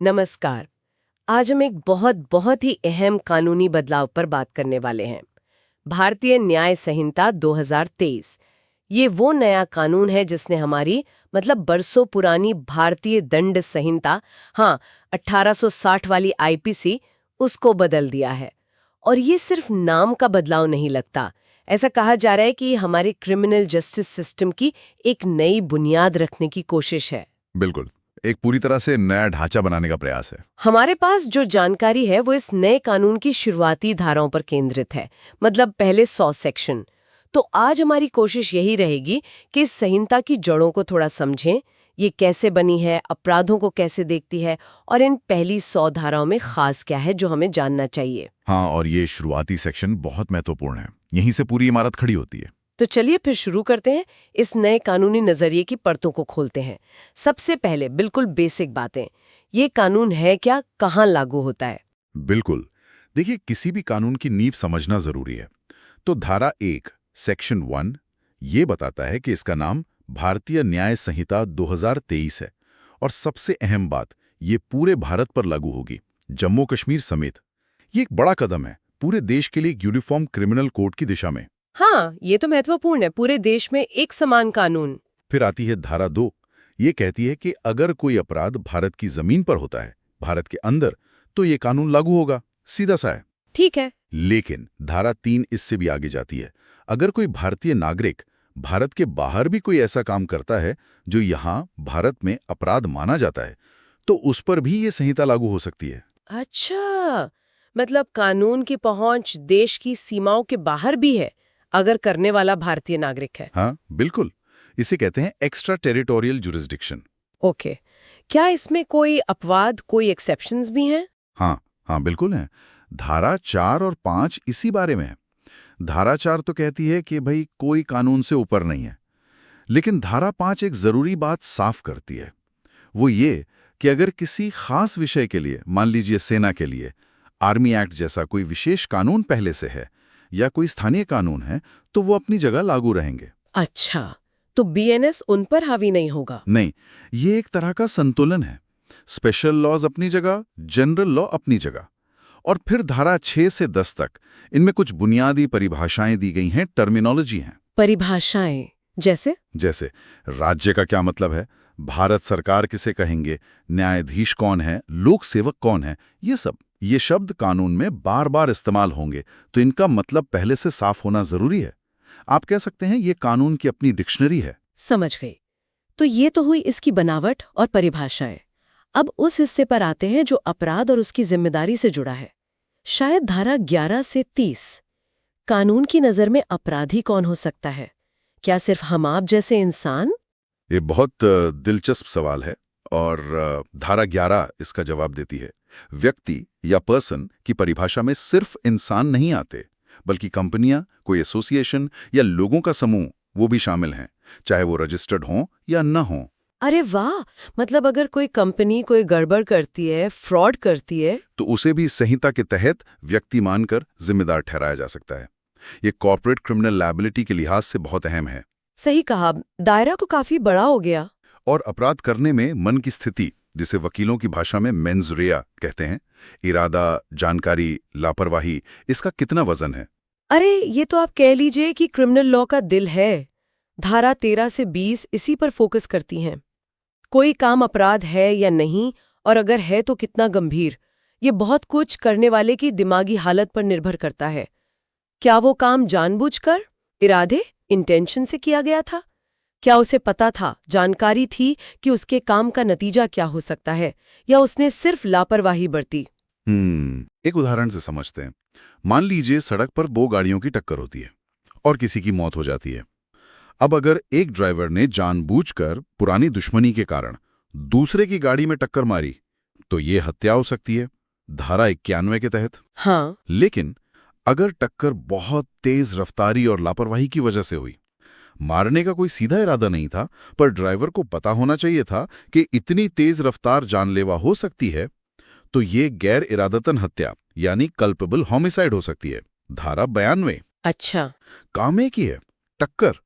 नमस्कार। आज हम एक बहुत बहुत ही अहम कानूनी बदलाव पर बात करने वाले हैं। भारतीय न्याय संहिता 2023। ये वो नया कानून है जिसने हमारी बरसों पुरानी भारतीय दंड संहिता, हाँ, 1860 वाली आईपीसी, उसको बदल दिया है। और ये सिर्फ नाम का बदलाव नहीं लगता। ऐसा कहा जा रहा है कि ये हमारे क्रिमिनल जस्टिस सिस्टम की एक नई बुनियाद रखने की कोशिश है। बिल्कुल, एक पूरी तरह से नया ढांचा बनाने का प्रयास है। हमारे पास जो जानकारी है वो इस नए कानून की शुरुआती धाराओं पर केंद्रित है, पहले 100 सेक्शन। तो आज हमारी कोशिश यही रहेगी कि इस संहिता की जड़ों को थोड़ा समझें, ये कैसे बनी है, अपराधों को कैसे देखती है, और इन पहली 100 धाराओं में खास क्या है जो हमें जानना चाहिए। हाँ, और ये शुरुआती सेक्शन बहुत महत्वपूर्ण है। यहीं से पूरी इमारत खड़ी होती है। तो चलिए फिर शुरू करते हैं, इस नए कानूनी नजरिए की परतों को खोलते हैं। सबसे पहले बिल्कुल बेसिक बातें, ये कानून है क्या, कहाँ लागू होता है? बिल्कुल। देखिए, किसी भी कानून की नींव समझना जरूरी है। तो धारा 1 सेक्शन 1 ये बताता है कि इसका नाम भारतीय न्याय संहिता 2023 है। और सबसे अहम बात, ये पूरे भारत पर लागू होगी, जम्मू कश्मीर समेत। ये एक बड़ा कदम है पूरे देश के लिए एक यूनिफॉर्म क्रिमिनल कोड की दिशा में। हाँ, ये तो महत्वपूर्ण है, पूरे देश में एक समान कानून। फिर आती है धारा 2। ये कहती है कि अगर कोई अपराध भारत की जमीन पर होता है, भारत के अंदर, तो ये कानून लागू होगा। सीधा सा है। ठीक है। लेकिन धारा 3 इससे भी आगे जाती है। अगर कोई भारतीय नागरिक भारत के बाहर भी कोई ऐसा काम करता है जो यहाँ भारत में अपराध माना जाता है, तो उस पर भी ये संहिता लागू हो सकती है। अच्छा, कानून की पहुंच देश की सीमाओं के बाहर भी है, अगर करने वाला भारतीय नागरिक है। हाँ, बिल्कुल। इसे कहते हैं एक्स्ट्रा टेरिटोरियल जुरिस्डिक्शन। ओके, क्या इसमें कोई अपवाद, कोई एक्सेप्शंस भी हैं? हाँ, हाँ, बिल्कुल है। धारा 4 और 5 इसी बारे में है। धारा 4 तो कहती है कि भाई कोई कानून से ऊपर नहीं है। लेकिन धारा 5 एक जरूरी बात साफ करती है। वो ये कि अगर किसी खास विषय के लिए, मान लीजिए सेना के लिए, आर्मी एक्ट जैसा कोई विशेष कानून पहले से है या कोई स्थानीय कानून है, तो वो अपनी जगह लागू रहेंगे। अच्छा, तो बीएनएस उन पर हावी नहीं होगा? नहीं, ये एक तरह का संतुलन है। स्पेशल लॉज अपनी जगह, जनरल लॉ अपनी जगह। और फिर धारा 6 से 10 तक इनमें कुछ बुनियादी परिभाषाएं दी गई हैं, टर्मिनोलॉजी हैं। परिभाषाएं जैसे? जैसे राज्य का क्या मतलब है, भारत सरकार किसे कहेंगे, न्यायाधीश कौन है, लोक सेवक कौन है, ये सब। ये शब्द कानून में बार बार इस्तेमाल होंगे, तो इनका मतलब पहले से साफ होना जरूरी है। आप कह सकते हैं ये कानून की अपनी डिक्शनरी है। समझ गई। तो ये तो हुई इसकी बनावट और परिभाषाएं। अब उस हिस्से पर आते हैं जो अपराध और उसकी जिम्मेदारी से जुड़ा है। शायद धारा 11 से 30। कानून की नजर में अपराधी कौन हो सकता है? क्या सिर्फ हम आप जैसे इंसान? ये बहुत दिलचस्प सवाल है और धारा 11 इसका जवाब देती है। व्यक्ति या पर्सन की परिभाषा में सिर्फ इंसान नहीं आते, बल्कि कंपनियां, कोई एसोसिएशन या लोगों का समूह, वो भी शामिल हैं, चाहे वो रजिस्टर्ड हों या न हों। अरे वाह! अगर कोई कंपनी कोई गड़बड़ करती है, फ्रॉड करती है, तो उसे भी संहिता के तहत व्यक्ति मानकर जिम्मेदार ठहराया जा सकता है। ये कॉर्पोरेट क्रिमिनल लायबिलिटी के लिहाज से बहुत अहम है। सही कहा, दायरा तो काफी बड़ा हो गया। और अपराध करने में मन की स्थिति, जिसे वकीलों की भाषा में मेंस रेया कहते हैं, इरादा, जानकारी, लापरवाही, इसका कितना वजन है? अरे, ये तो आप कह लीजिए कि क्रिमिनल लॉ का दिल है। धारा 13 से 20 इसी पर फोकस करती हैं। कोई काम अपराध है या नहीं, और अगर है तो कितना गंभीर, ये बहुत कुछ करने वाले की दिमागी हालत पर निर्भर करता है। क्या वो काम जानबूझकर, इरादे, इंटेंशन से किया गया था? क्या उसे पता था, जानकारी थी कि उसके काम का नतीजा क्या हो सकता है, या उसने सिर्फ लापरवाही बरती? एक उदाहरण से समझते हैं। मान लीजिए सड़क पर 2 गाड़ियों की टक्कर होती है और किसी की मौत हो जाती है। अब अगर एक ड्राइवर ने जानबूझकर पुरानी दुश्मनी के कारण दूसरे की गाड़ी में टक्कर मारी, तो ये हत्या हो सकती है, धारा 91 के तहत। हाँ। लेकिन अगर टक्कर बहुत तेज रफ्तारी और लापरवाही की वजह से हुई, मारने का कोई सीधा इरादा नहीं था, पर ड्राइवर को पता होना चाहिए था कि इतनी तेज रफ्तार जानलेवा हो सकती है, तो ये गैर इरादतन हत्या यानी कल्पेबल होमिसाइड हो सकती है, धारा 92। अच्छा। काम एक ही है, टक्कर,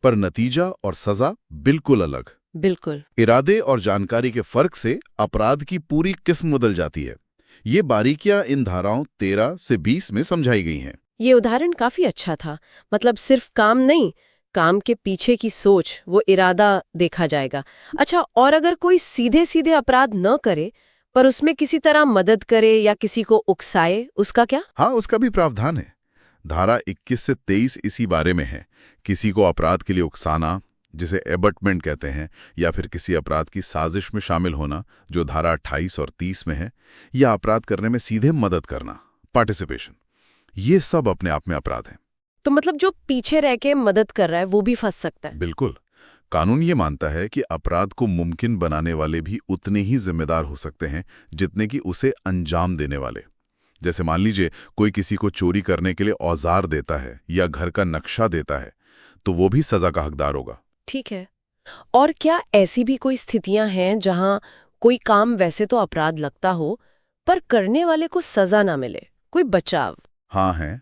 पर नतीजा और सजा बिल्कुल अलग। बिल्कुल। इरादे और जानकारी के फर्क से अपराध की पूरी किस्म बदल जाती है। ये बारीकियां इन धाराओं 13 से 20 में समझाई गई हैं। ये उदाहरण काफी अच्छा था। मतलब सिर्फ काम नहीं, काम के पीछे की सोच, वो इरादा देखा जाएगा। अच्छा, और अगर कोई सीधे सीधे अपराध न करे पर उसमें किसी तरह मदद करे या किसी को उकसाए, उसका क्या? हाँ, उसका भी प्रावधान है। धारा 21 से 23 इसी बारे में है। किसी को अपराध के लिए उकसाना, जिसे एबटमेंट कहते हैं, या फिर किसी अपराध की साजिश में शामिल होना, जो धारा 28 और 30 में है, या अपराध करने में सीधे मदद करना, पार्टिसिपेशन, ये सब अपने आप में अपराध हैं। तो मतलब जो पीछे रह के मदद कर रहा है वो भी फंस सकता है। बिल्कुल। कानून ये मानता है कि अपराध को मुमकिन बनाने वाले भी उतने ही जिम्मेदार हो सकते हैं जितने कि उसे अंजाम देने वाले। जैसे मान लीजिए कोई किसी को चोरी करने के लिए औजार देता है या घर का नक्शा देता है, तो वो भी सजा का हकदार होगा। ठीक है। और क्या ऐसी भी कोई स्थितियां हैं जहां कोई काम वैसे तो अपराध लगता हो पर करने वाले को सजा ना मिले, कोई बचाव? हाँ है।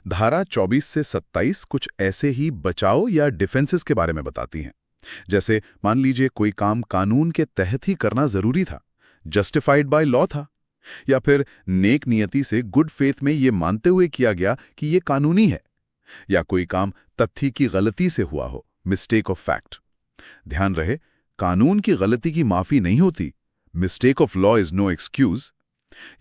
धारा 24 से 27 कुछ ऐसे ही बचाव या डिफेंसेस के बारे में बताती हैं। जैसे मान लीजिए कोई काम कानून के तहत ही करना जरूरी था, जस्टिफाइड बाय लॉ था, या फिर नेक नियति से गुड फेथ में ये मानते हुए किया गया कि ये कानूनी है, या कोई काम तथ्य की गलती से हुआ हो, मिस्टेक ऑफ फैक्ट। ध्यान रहे, कानून की गलती की माफी नहीं होती, mistake of law is no excuse.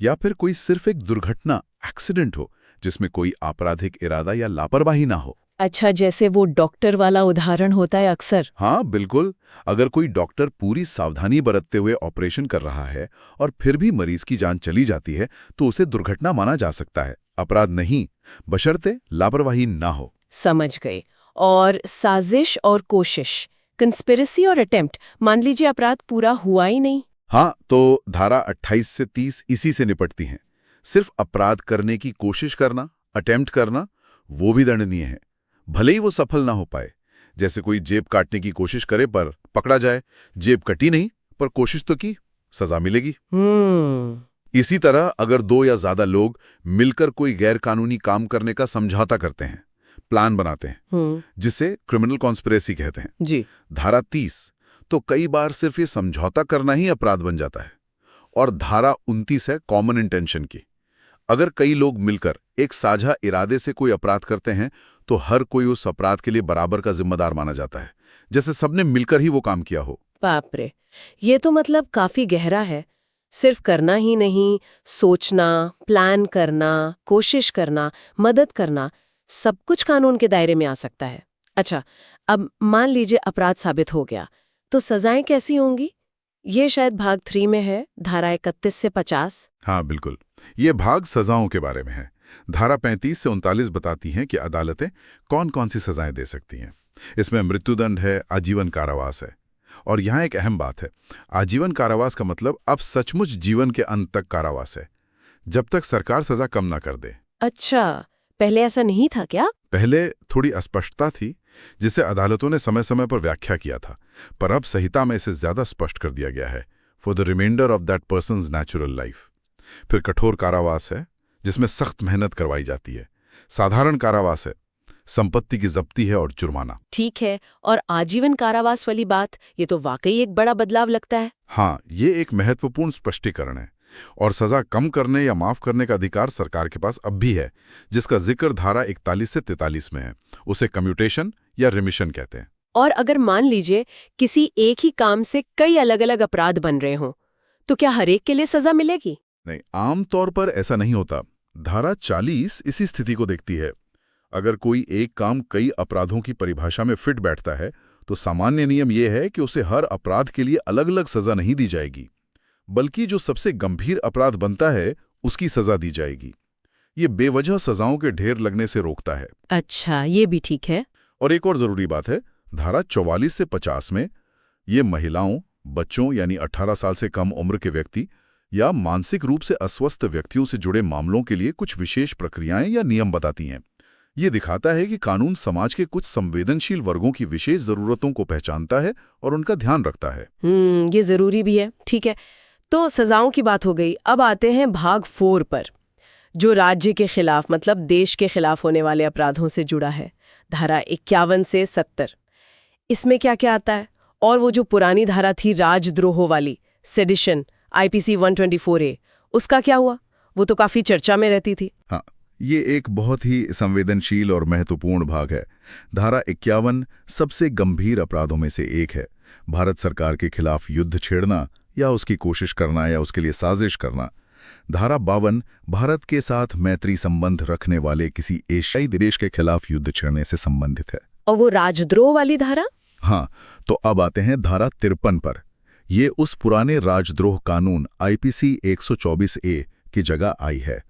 या फिर कोई सिर्फ एक दुर्घटना, एक्सीडेंट हो, जिसमें कोई आपराधिक इरादा या लापरवाही ना हो। अच्छा, जैसे वो डॉक्टर वाला उदाहरण होता है अक्सर। हाँ बिल्कुल। अगर कोई डॉक्टर पूरी सावधानी बरतते हुए ऑपरेशन कर रहा है और फिर भी मरीज की जान चली जाती है, तो उसे दुर्घटना माना जा सकता है, अपराध नहीं, बशर्ते लापरवाही ना हो। समझ गए। और साजिश और कोशिश, कंस्पिरेसी और अटेम्प्ट, मान लीजिए अपराध पूरा हुआ ही नहीं। हाँ, तो धारा 28 से 30 इसी से निपटती हैं। सिर्फ अपराध करने की कोशिश करना, अटेम्प्ट करना, वो भी दंडनीय है, भले ही वो सफल ना हो पाए। जैसे कोई जेब काटने की कोशिश करे पर पकड़ा जाए, जेब कटी नहीं पर कोशिश तो की, सजा मिलेगी। इसी तरह अगर 2 या ज्यादा लोग मिलकर कोई गैर कानूनी काम करने का समझौता करते हैं, प्लान बनाते हैं, जिसे क्रिमिनल कॉन्स्पिरेसी कहते हैं, जी। धारा 30, तो कई बार सिर्फ ये समझौता करना ही अपराध बन जाता है। और धारा 29 है कॉमन इंटेंशन की। अगर कई लोग मिलकर एक साझा इरादे से कोई अपराध करते हैं, तो हर कोई उस अपराध के लिए बराबर का जिम्मेदार माना जाता है, जैसे सबने मिलकर ही वो काम किया हो। बाप रे, ये तो मतलब काफी गहरा है। सिर्फ करना ही नहीं, सोचना, प्लान करना, कोशिश करना, मदद करना, सब कुछ कानून के दायरे में आ सकता है। अच्छा, अब मान लीजिए अपराध साबित हो गया, तो सजाएं कैसी होंगी? ये शायद भाग 3 में है, धारा 31 से 50। हाँ बिल्कुल, ये भाग सजाओं के बारे में है। धारा 35 से 39 बताती हैं कि अदालतें कौन कौन सी सजाएं दे सकती हैं। इसमें मृत्युदंड है, आजीवन कारावास है। और यहाँ एक अहम बात है, आजीवन कारावास का मतलब अब सचमुच जीवन के अंत तक कारावास है, जब तक सरकार सजा कम ना कर दे। अच्छा, पहले ऐसा नहीं था क्या? पहले थोड़ी अस्पष्टता थी, जिसे अदालतों ने समय समय पर व्याख्या किया था, पर अब संहिता में इसे ज्यादा स्पष्ट कर दिया गया है, for the reminder of that person's natural life. फिर कठोर कारावास है, जिसमें सख्त मेहनत करवाई जाती है। साधारण कारावास है, संपत्ति की जब्ती है और जुर्माना। ठीक है, और आजीवन कारावास वाली बात, ये तो वाकई एक बड़ा बदलाव लगता है। हाँ, ये एक महत्वपूर्ण स्पष्टीकरण है। और सजा कम करने या माफ करने का अधिकार सरकार के पास अब भी है, जिसका जिक्र धारा 41 से 43 में है। उसे कम्यूटेशन या रिमिशन कहते हैं। और अगर मान लीजिए किसी एक ही काम से कई अलग अलग अपराध बन रहे हों, तो क्या हर एक के लिए सजा मिलेगी? नहीं, आमतौर पर ऐसा नहीं होता। धारा 40 इसी स्थिति को देखती है। अगर कोई एक काम कई अपराधों की परिभाषा में फिट बैठता है, तो सामान्य नियम यह है कि उसे हर अपराध के लिए अलग अलग सजा नहीं दी जाएगी, बल्कि जो सबसे गंभीर अपराध बनता है उसकी सजा दी जाएगी। ये बेवजह सजाओं के ढेर लगने से रोकता है। अच्छा, ये भी ठीक है। और एक और जरूरी बात है, धारा 44 से 50 में ये महिलाओं, बच्चों यानी 18 साल से कम उम्र के व्यक्ति या मानसिक रूप से अस्वस्थ व्यक्तियों से जुड़े मामलों के लिए कुछ विशेष प्रक्रियाएं या नियम बताती हैं। ये दिखाता है कि कानून समाज के कुछ संवेदनशील वर्गों की विशेष जरूरतों को पहचानता है और उनका ध्यान रखता है। ये जरूरी भी है। ठीक है, तो सजाओं की बात हो गई। अब आते हैं भाग 4 पर, जो राज्य के खिलाफ मतलब देश के खिलाफ होने वाले अपराधों से जुड़ा है, धारा 51 से 70। इसमें क्या क्या आता है और वो जो पुरानी धारा थी राजद्रोह वाली, सेडिशन, आईपीसी 124A, उसका क्या हुआ? वो तो काफी चर्चा में रहती थी। हाँ, ये एक बहुत ही संवेदनशील और महत्वपूर्ण भाग है। धारा 51 सबसे गंभीर अपराधों में से एक है। भारत सरकार के खिलाफ युद्ध छेड़ना या उसकी कोशिश करना या उसके लिए साजिश करना। धारा 52 भारत के साथ मैत्री संबंध रखने वाले किसी एशियाई देश के खिलाफ युद्ध छेड़ने से संबंधित है। और वो राजद्रोह वाली धारा? हाँ, तो अब आते हैं धारा 53 पर। ये उस पुराने राजद्रोह कानून आईपीसी 124A की जगह आई है।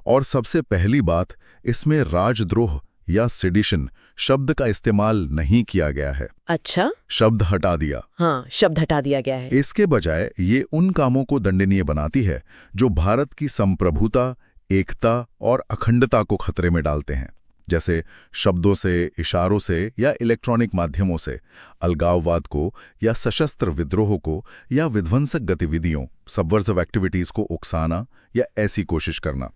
और सबसे पहली बात, इसमें राजद्रोह या सेडिशन शब्द का इस्तेमाल नहीं किया गया है। अच्छा, शब्द हटा दिया। हाँ, शब्द हटा दिया गया है। इसके बजाय ये उन कामों को दंडनीय बनाती है जो भारत की संप्रभुता, एकता और अखंडता को खतरे में डालते हैं, जैसे शब्दों से, इशारों से या इलेक्ट्रॉनिक माध्यमों से अलगाववाद को या सशस्त्र विद्रोह को या विध्वंसक गतिविधियों, सबवर्सिव एक्टिविटीज को उकसाना या ऐसी कोशिश करना,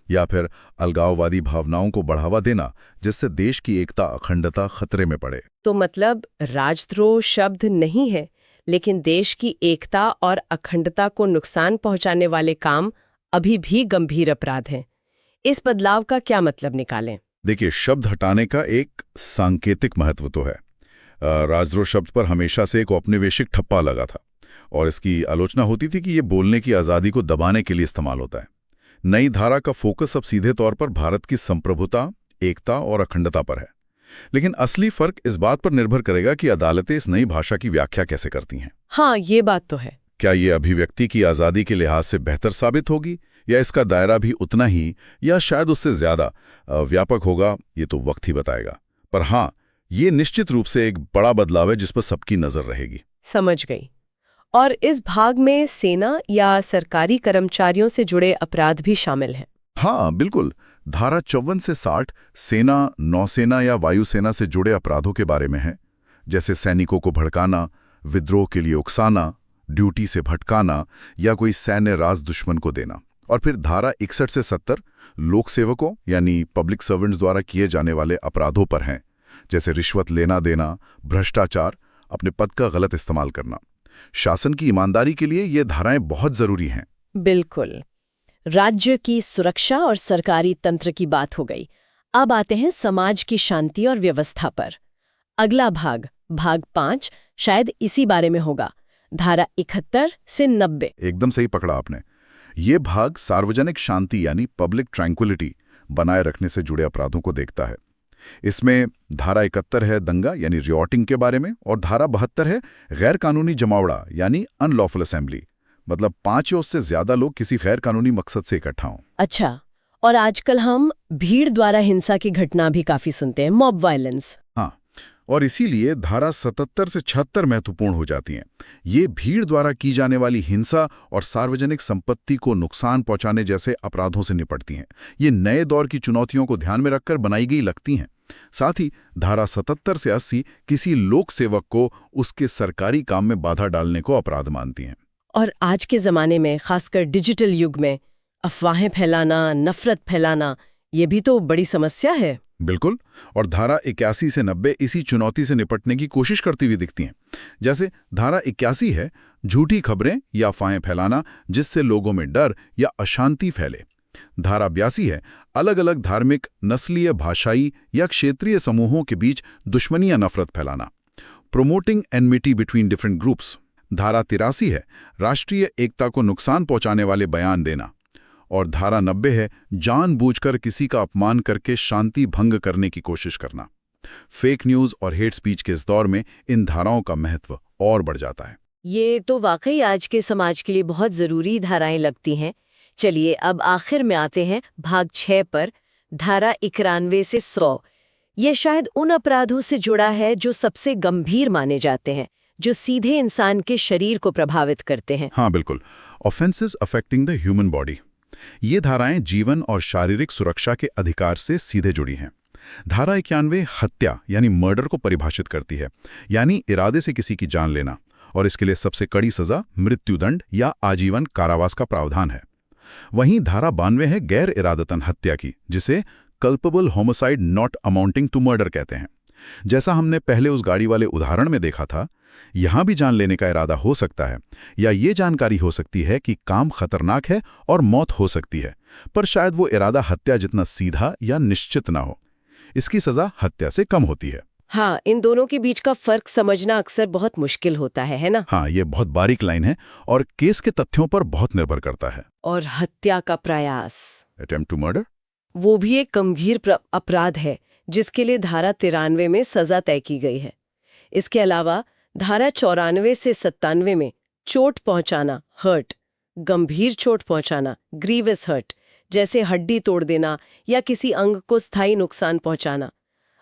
या फिर अलगाववादी भावनाओं को बढ़ावा देना जिससे देश की एकता, अखंडता खतरे में पड़े। तो मतलब राजद्रोह शब्द नहीं है, लेकिन देश की एकता और अखंडता को नुकसान पहुंचाने वाले काम अभी भी गंभीर अपराध हैं। इस बदलाव का क्या मतलब निकालें? देखिए, शब्द हटाने का एक सांकेतिक महत्व तो है। राजद्रोह शब्द पर हमेशा से एक औपनिवेशिक ठप्पा लगा था और इसकी आलोचना होती थी कि ये बोलने की आज़ादी को दबाने के लिए इस्तेमाल होता है। नई धारा का फोकस अब सीधे तौर पर भारत की संप्रभुता, एकता और अखंडता पर है। लेकिन असली फर्क इस बात पर निर्भर करेगा कि अदालतें इस नई भाषा की व्याख्या कैसे करती हैं। हाँ, ये बात तो है। क्या ये अभिव्यक्ति की आज़ादी के लिहाज से बेहतर साबित होगी या इसका दायरा भी उतना ही या शायद उससे ज्यादा व्यापक होगा, ये तो वक्त ही बताएगा। पर हाँ, ये निश्चित रूप से एक बड़ा बदलाव है जिस पर सबकी नजर रहेगी। समझ गई। और इस भाग में सेना या सरकारी कर्मचारियों से जुड़े अपराध भी शामिल हैं। हाँ, बिल्कुल। धारा 54 से 60 सेना, नौसेना या वायुसेना से जुड़े अपराधों के बारे में है, जैसे सैनिकों को भड़काना, विद्रोह के लिए उकसाना, ड्यूटी से भटकाना या कोई सैन्य राज दुश्मन को देना। और फिर धारा 61 से 70 लोक सेवकों यानी पब्लिक सर्वेंट्स द्वारा किए जाने वाले अपराधों पर हैं, जैसे रिश्वत लेना देना, भ्रष्टाचार, अपने पद का गलत इस्तेमाल करना। शासन की ईमानदारी के लिए ये धाराएं बहुत जरूरी हैं। बिल्कुल। राज्य की सुरक्षा और सरकारी तंत्र की बात हो गई। अब आते हैं समाज की शांति और व्यवस्था पर। अगला भाग, भाग 5, शायद इसी बारे में होगा। धारा 71 से 90। एकदम सही पकड़ा आपने। ये भाग सार्वजनिक शांति यानी पब्लिक ट्रैंक्विलिटी बनाए रखने से जुड़े अपराधों को देखता है। इसमें धारा 71 है दंगा यानी रियॉटिंग के बारे में, और धारा 72 है गैर कानूनी जमावड़ा यानी अनलॉफुल असेंबली, मतलब 5 या उससे ज्यादा लोग किसी गैर कानूनी मकसद से इकट्ठा हों। अच्छा, और आजकल हम भीड़ द्वारा हिंसा की घटना भी काफी सुनते हैं, मॉब वायलेंस। हाँ, और इसीलिए धारा 77 से 76 महत्वपूर्ण हो जाती हैं। ये भीड़ द्वारा की जाने वाली हिंसा और सार्वजनिक संपत्ति को नुकसान पहुंचाने जैसे अपराधों से निपटती हैं। ये नए दौर की चुनौतियों को ध्यान में रखकर बनाई गई लगती हैं। साथ ही धारा 77 से 80 किसी लोक सेवक को उसके सरकारी काम में बाधा डालने को अपराध मानती हैं। और आज के जमाने में, खासकर डिजिटल युग में, अफवाहें फैलाना, नफरत फैलाना, ये भी तो बड़ी समस्या है। बिल्कुल, और धारा 81 से 90 इसी चुनौती से निपटने की कोशिश करती हुई दिखती हैं। जैसे धारा 81 है झूठी खबरें या अफवाहें फैलाना जिससे लोगों में डर या अशांति फैले। धारा 82 है अलग अलग धार्मिक, नस्लीय, भाषाई या क्षेत्रीय समूहों के बीच दुश्मनी या नफरत फैलाना, promoting enmity between different groups. धारा 83 है राष्ट्रीय एकता को नुकसान पहुंचाने वाले बयान देना। और धारा 90 है जानबूझकर किसी का अपमान करके शांति भंग करने की कोशिश करना। फेक न्यूज और हेट स्पीच के इस दौर में इन धाराओं का महत्व और बढ़ जाता है। ये तो वाकई आज के समाज के लिए बहुत जरूरी धाराएं लगती हैं। चलिए अब आखिर में आते हैं भाग 6 पर, धारा 91 से 100। ये शायद उन अपराधों से जुड़ा है जो सबसे गंभीर माने जाते हैं, जो सीधे इंसान के शरीर को प्रभावित करते हैं। हाँ बिल्कुल, offences affecting the human body. ये धाराएं जीवन और शारीरिक सुरक्षा के अधिकार से सीधे जुड़ी हैं। धारा 91 हत्या यानी मर्डर को परिभाषित करती है, यानी इरादे से किसी की जान लेना, और इसके लिए सबसे कड़ी सजा मृत्युदंड या आजीवन कारावास का प्रावधान है। वहीं धारा 92 है गैर इरादतन हत्या की, जिसे culpable homicide not amounting to murder कहते हैं। जैसा हमने पहले उस गाड़ी वाले उदाहरण में देखा था, यहां भी जान लेने का इरादा हो सकता है, या ये जानकारी हो सकती है कि काम खतरनाक है और मौत हो सकती है, पर शायद वो इरादा हत्या जितना सीधा या निश्चित ना हो। इसकी सजा हत्या से कम होती है। हाँ, इन दोनों के बीच का फर्क समझना अक्सर बहुत मुश्किल होता है ना? हाँ, ये बहुत बारीक लाइन है और केस के तथ्यों पर बहुत निर्भर करता है। और हत्या का प्रयास, अटेम्प्ट टू मर्डर, वो भी एक गंभीर अपराध है जिसके लिए धारा 93 में सजा तय की गई है। इसके अलावा धारा 94 से 97 में चोट पहुंचाना, हर्ट, गंभीर चोट पहुंचाना, ग्रीवस हर्ट, जैसे हड्डी तोड़ देना या किसी अंग को स्थायी नुकसान पहुंचाना,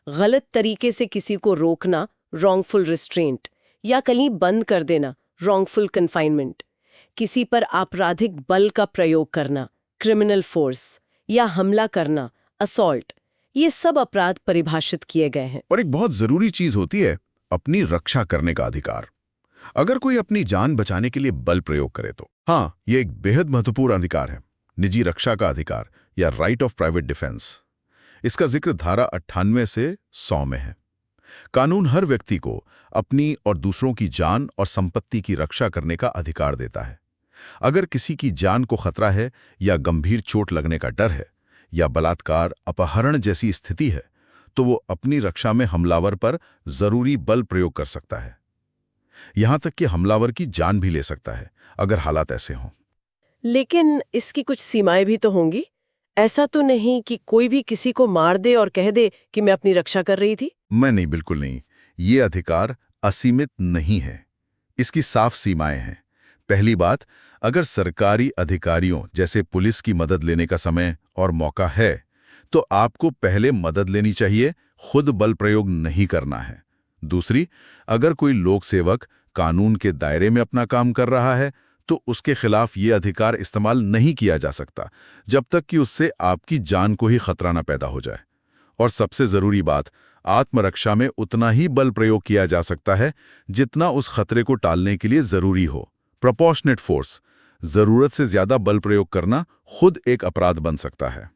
गलत तरीके से किसी को रोकना, रॉन्गफुल रिस्ट्रेंट, या कहीं बंद कर देना, रॉन्गफुल कन्फाइनमेंट, किसी पर आपराधिक बल का प्रयोग करना, क्रिमिनल फोर्स, या हमला करना, असॉल्ट, ये सब अपराध परिभाषित किए गए हैं। और एक बहुत जरूरी चीज होती है अपनी रक्षा करने का अधिकार। अगर कोई अपनी जान बचाने के लिए बल प्रयोग करे तो हाँ, ये एक बेहद महत्वपूर्ण अधिकार है, निजी रक्षा का अधिकार या राइट ऑफ प्राइवेट डिफेंस। इसका जिक्र धारा 98 से 100 में है। कानून हर व्यक्ति को अपनी और दूसरों की जान और संपत्ति की रक्षा करने का अधिकार देता है। अगर किसी की जान को खतरा है या गंभीर चोट लगने का डर है या बलात्कार, अपहरण जैसी स्थिति है, तो वो अपनी रक्षा में हमलावर पर जरूरी बल प्रयोग कर सकता है। यहां तक कि हमलावर की जान भी ले सकता है अगर हालात ऐसे हों। लेकिन इसकी कुछ सीमाएं भी तो होंगी। ऐसा तो नहीं कि कोई भी किसी को मार दे और कह दे कि मैं अपनी रक्षा कर रही थी। नहीं, बिल्कुल नहीं। ये अधिकार असीमित नहीं है। इसकी साफ सीमाएं हैं। पहली बात, अगर सरकारी अधिकारियों जैसे पुलिस की मदद लेने का समय और मौका है, तो आपको पहले मदद लेनी चाहिए, खुद बल प्रयोग नहीं करना है। दूसरी, अगर कोई लोक सेवक कानून के दायरे में अपना काम कर रहा है, तो उसके खिलाफ ये अधिकार इस्तेमाल नहीं किया जा सकता जब तक कि उससे आपकी जान को ही खतरा न पैदा हो जाए। और सबसे जरूरी बात, आत्मरक्षा में उतना ही बल प्रयोग किया जा सकता है जितना उस खतरे को टालने के लिए जरूरी हो। प्रोपोर्शनेट फोर्स, जरूरत से ज्यादा बल प्रयोग करना खुद एक अपराध बन सकता है।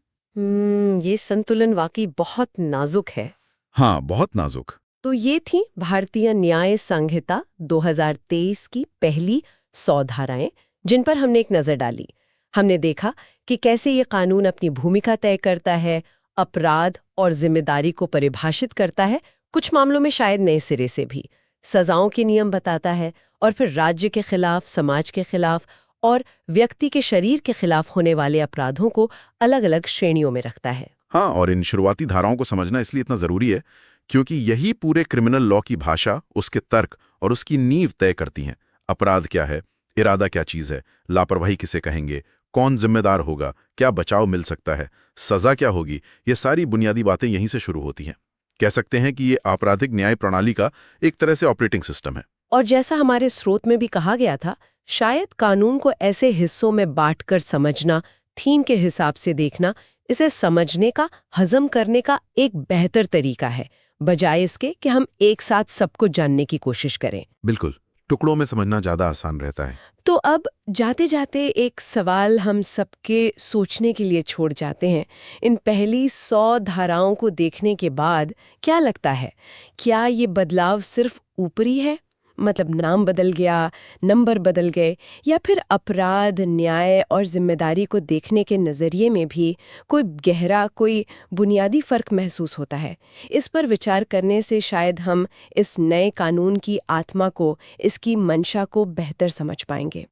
ये संतुलन वाकई बहुत नाजुक है। हाँ, बहुत नाजुक। तो ये थी भारतीय न्याय संहिता 2023 की पहली 100 धाराएं, जिन पर हमने एक नजर डाली। हमने देखा कि कैसे ये कानून अपनी भूमिका तय करता है, अपराध और जिम्मेदारी को परिभाषित करता है, कुछ मामलों में शायद नए सिरे से भी, सजाओं के नियम बताता है, और फिर राज्य के खिलाफ, समाज के खिलाफ और व्यक्ति के शरीर के खिलाफ होने वाले अपराधों को अलग अलग श्रेणियों में रखता है। हाँ, और इन शुरुआती धाराओं को समझना इसलिए इतना जरूरी है क्योंकि यही पूरे क्रिमिनल लॉ की भाषा, उसके तर्क और उसकी नींव तय करती हैं। अपराध क्या है, इरादा क्या चीज है, लापरवाही किसे कहेंगे, कौन जिम्मेदार होगा, क्या बचाव मिल सकता है, सजा क्या होगी, ये सारी बुनियादी बातें यहीं से शुरू होती हैं। कह सकते हैं कि ये आपराधिक न्याय प्रणाली का एक तरह से ऑपरेटिंग सिस्टम है। और जैसा हमारे स्रोत में भी कहा गया था, शायद कानून को ऐसे हिस्सों में बांटकर समझना, थीम के हिसाब से देखना, इसे समझने का, हजम करने का एक बेहतर तरीका है, बजाय इसके कि हम एक साथ सब कुछ जानने की कोशिश करें। बिल्कुल, टुकड़ों में समझना ज्यादा आसान रहता है। तो अब जाते जाते एक सवाल हम सबके सोचने के लिए छोड़ जाते हैं। इन पहली 100 धाराओं को देखने के बाद क्या लगता है, क्या ये बदलाव सिर्फ ऊपरी है, मतलब नाम बदल गया, नंबर बदल गए, या फिर अपराध, न्याय और जिम्मेदारी को देखने के नज़रिए में भी कोई गहरा, कोई बुनियादी फर्क महसूस होता है? इस पर विचार करने से शायद हम इस नए कानून की आत्मा को, इसकी मंशा को बेहतर समझ पाएंगे।